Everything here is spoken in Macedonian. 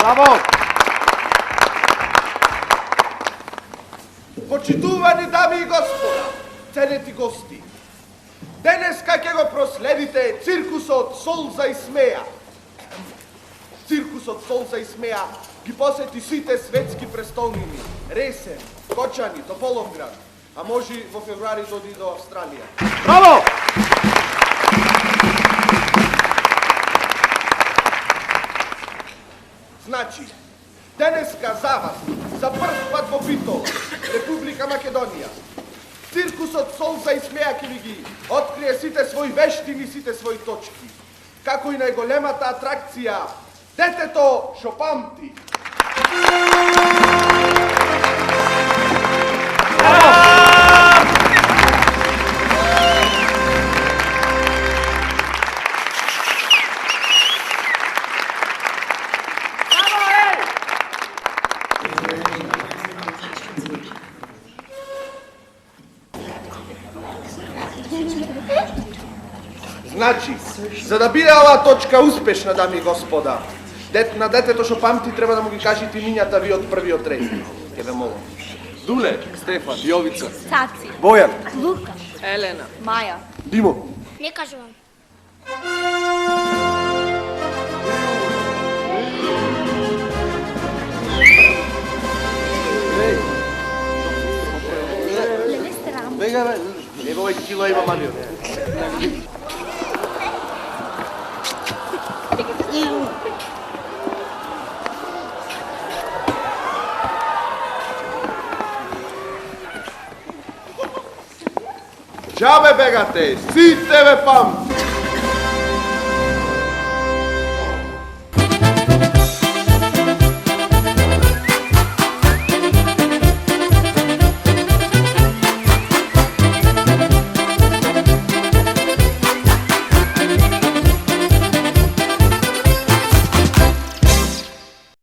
Браво! Почитувани дами и господа, ценети гости, денеска ќе го проследите циркусот Солза и Смеја. Циркусот Солза и Смеја ги посети сите светски престолнини, Ресен, Кочани, Тополовград, а може во февруари доди до Австралија. Браво! Значи, денеска за вас, за прв пат во Битола, Република Македонија, циркусот Солза и Смеја ќе ви ги открие сите своји вештини, сите своји точки, како и најголемата атракција, детето шо памти. Значи, за да биде оваа точка успешна, дами и господа, на детето шо памти треба да му ги кажете имињата ви од првиот ред. Ке ве молам. Дуле, Стефан, Јовица, Цаци, Бојан, Лука, Елена, Маја. Димо. Не кажувам. Леле страм. Бега, бе. Ево овој кило има маниот. Џабе бегате, сите ве памти.